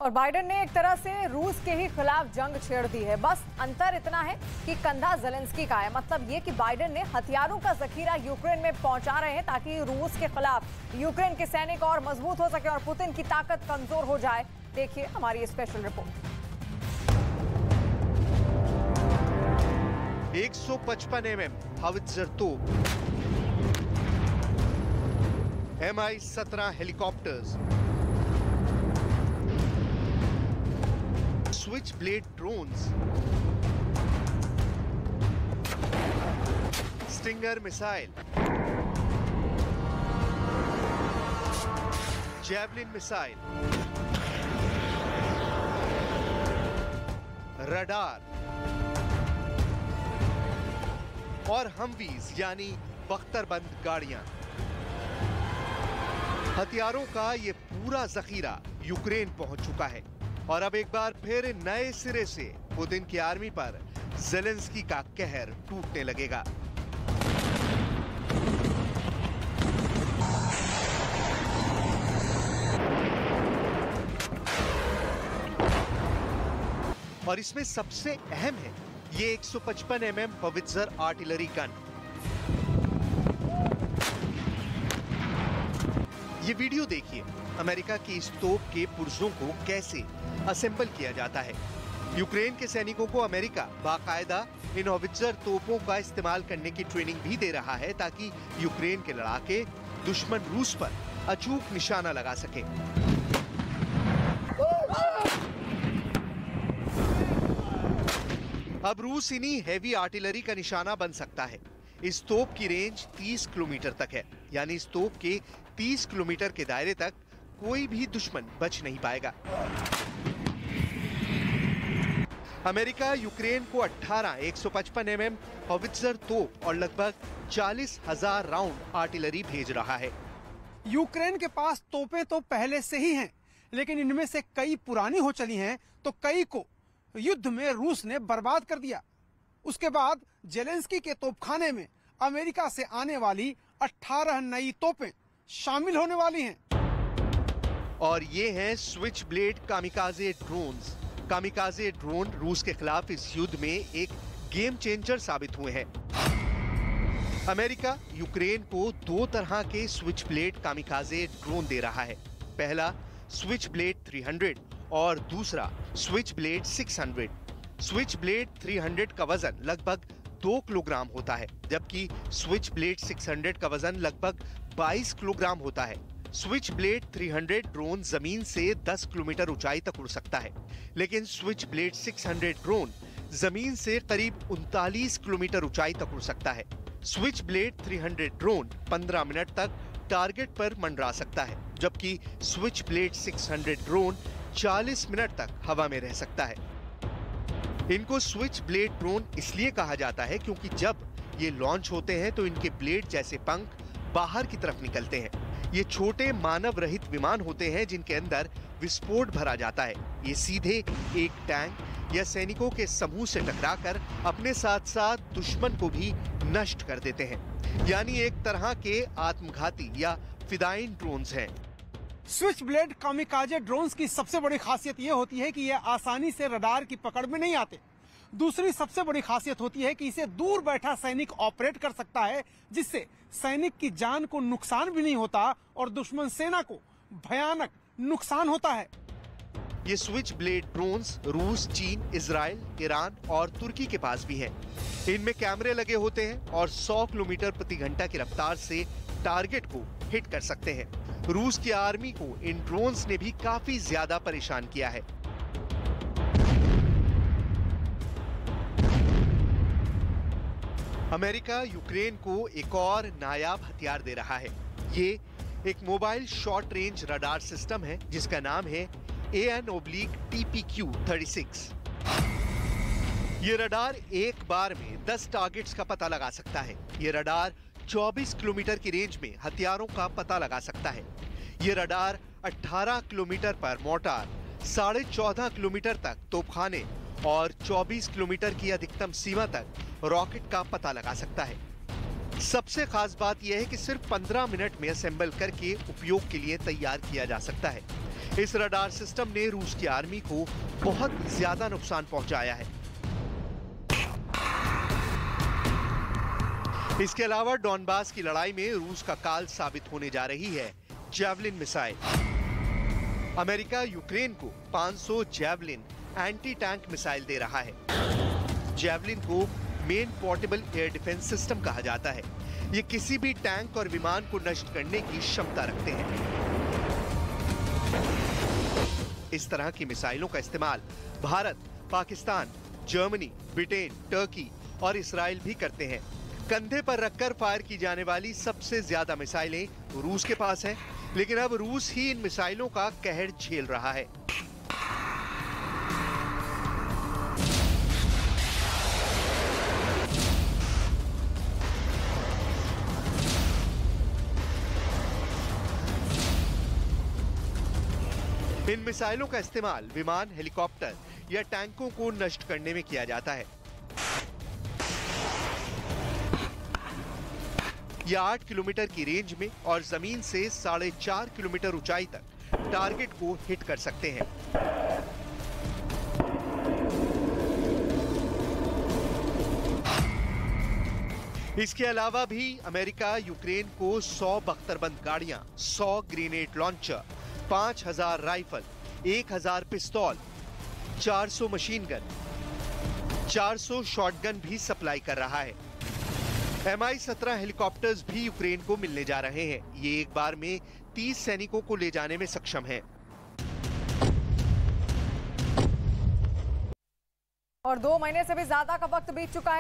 और बाइडेन ने एक तरह से रूस के ही खिलाफ जंग छेड़ दी है। बस अंतर इतना है कि कंधा ज़ेलेंस्की का है। मतलब ये कि बाइडेन ने हथियारों का जखीरा यूक्रेन में पहुंचा रहे हैं ताकि रूस के खिलाफ यूक्रेन के सैनिक और मजबूत हो सके और पुतिन की ताकत कमजोर हो जाए। देखिए हमारी ये स्पेशल रिपोर्ट। 155 mm हावित्जर तोप, Mi-17 helicopters, switch blade drones, stinger missile, javelin missile, radar और हमवीज यानी बख्तरबंद गाड़ियां। हथियारों का ये पूरा जखीरा यूक्रेन पहुंच चुका है और अब एक बार फिर नए सिरे से पुतिन की आर्मी पर ज़ेलेंस्की का कहर टूटने लगेगा। और इसमें सबसे अहम है ये 155 mm होवित्जर आर्टिलरी गन। ये वीडियो देखिए अमेरिका की इस तोप के पुर्जों को कैसे असेंबल किया जाता है। यूक्रेन के सैनिकों को अमेरिका बाकायदा इन होवित्जर तोपों का इस्तेमाल करने की ट्रेनिंग भी दे रहा है ताकि यूक्रेन के लड़ाके दुश्मन रूस पर अचूक निशाना लगा सके। अब रूस इन्हीं हैवी आर्टिलरी का निशाना बन सकता है। इस तोप की रेंज 30 किलोमीटर तक है, यानी इस तोप के 30 किलोमीटर के दायरे तक कोई भी दुश्मन बच नहीं पाएगा। अमेरिका यूक्रेन को 18 155 mm होवित्जर तोप और लगभग 40,000 राउंड आर्टिलरी भेज रहा है। यूक्रेन के पास तोपें तो पहले से ही हैं, लेकिन इनमें से कई पुरानी हो चली हैं तो कई को युद्ध में रूस ने बर्बाद कर दिया। उसके बाद ज़ेलेंस्की के तोपखाने में अमेरिका से आने वाली 18 नई तोपें शामिल होने वाली हैं। और ये हैं switch blade kamikaze drones. Kamikaze drone रूस के खिलाफ इस युद्ध में एक गेम चेंजर साबित हुए हैं। अमेरिका यूक्रेन को दो तरह के स्विच ब्लेड कामिकाजे ड्रोन दे रहा है। पहला स्विच ब्लेड 300 और दूसरा स्विच ब्लेड 600। स्विच ब्लेड 300 का वजन लगभग 2 किलोग्राम होता है, जबकि स्विच ब्लेड 600 का वजन लगभग 22 किलोग्राम होता है। स्विच ब्लेड 300 ड्रोन जमीन से 10 किलोमीटर ऊंचाई तक उड़ सकता है, लेकिन स्विच ब्लेड 600 ड्रोन जमीन से करीब 39 किलोमीटर ऊंचाई तक उड़ सकता है। स्विच ब्लेड 300 ड्रोन 15 मिनट तक टारगेट पर मंडरा सकता है, जबकि स्विच ब्लेड 600 ड्रोन 40 मिनट तक हवा में रह सकता है। इनको स्विच ब्लेड ड्रोन इसलिए कहा जाता है क्योंकि जब ये लॉन्च होते हैं तो इनके ब्लेड जैसे पंख बाहर की तरफ निकलते हैं। ये छोटे मानव रहित विमान होते हैं जिनके अंदर विस्फोट भरा जाता है। ये सीधे एक टैंक या सैनिकों के समूह से टकराकर अपने साथ साथ दुश्मन को भी नष्ट कर देते हैं, यानी एक तरह के आत्मघाती या फिदाइन ड्रोन्स हैं। स्विच ब्लेड कामिकाजे ड्रोन्स की सबसे बड़ी खासियत ये होती है कि ये आसानी से रडार की पकड़ में नहीं आते। दूसरी सबसे बड़ी खासियत होती है कि इसे दूर बैठा सैनिक ऑपरेट कर सकता है, जिससे सैनिक की जान को नुकसान भी नहीं होता और दुश्मन सेना को भयानक नुकसान होता है। ये स्विच ब्लेड ड्रोन्स रूस, चीन, इजराइल, ईरान और तुर्की के पास भी हैं। इनमें कैमरे लगे होते हैं और 100 किलोमीटर प्रति घंटा की रफ्तार से टारगेट को हिट कर सकते हैं। रूस की आर्मी को इन ड्रोन्स ने भी काफी ज्यादा परेशान किया है। अमेरिका यूक्रेन को एक और नायाब हथियार दे रहा है। ये एक mobile short range radar system है जिसका नाम है AN/TPQ-36। ये रडार एक बार में 10 टारगेट्स का पता लगा सकता है। ये रडार 24 किलोमीटर की रेंज में हथियारों का पता लगा सकता है। ये रडार 18 किलोमीटर पर मोर्टार, 14.5 किलोमीटर तक तोपखाने और 24 किलोमीटर की अधिकतम सीमा तक रॉकेट का पता लगा सकता है। सबसे खास बात यह है कि सिर्फ 15 मिनट में असेंबल करके उपयोग के लिए तैयार किया जा सकता है। इस रडार सिस्टम ने रूस की आर्मी को बहुत ज्यादा नुकसान पहुंचाया है। इसके अलावा डॉनबास की लड़ाई में रूस का काल साबित होने जा रही है जैवलिन मिसाइल। अमेरिका यूक्रेन को 500 जैवलिन एंटी टैंक मिसाइल दे रहा है। जैवलिन को main portable air defence system कहा जाता है। ये किसी भी टैंक और विमान को नष्ट करने की क्षमता रखते हैं। इस तरह की मिसाइलों का इस्तेमाल Bharat, Pakistan, Germany, Britain, Turkey और इसराइल भी करते हैं। कंधे पर रखकर फायर की जाने वाली सबसे ज्यादा मिसाइलें रूस के पास हैं, लेकिन अब रूस ही इन मिसाइलों का कहर झेल रहा है। इन मिसाइलों का इस्तेमाल विमान, हेलीकॉप्टर या टैंकों को नष्ट करने में किया जाता है। यह 8 किलोमीटर की रेंज में और जमीन से 4.5 किलोमीटर ऊंचाई तक टारगेट को हिट कर सकते हैं। इसके अलावा भी अमेरिका यूक्रेन को 100 बख्तरबंद गाड़ियां, 100 ग्रेनेड लॉन्चर, 5000 राइफल, 1000 पिस्तौल, 400 मशीन गन, 400 शॉटगन भी सप्लाई कर रहा है। Mi-17 हेलीकॉप्टर्स भी यूक्रेन को मिलने जा रहे हैं। ये एक बार में 30 सैनिकों को ले जाने में सक्षम हैं। और 2 महीने से भी ज्यादा का वक्त बीत चुका है।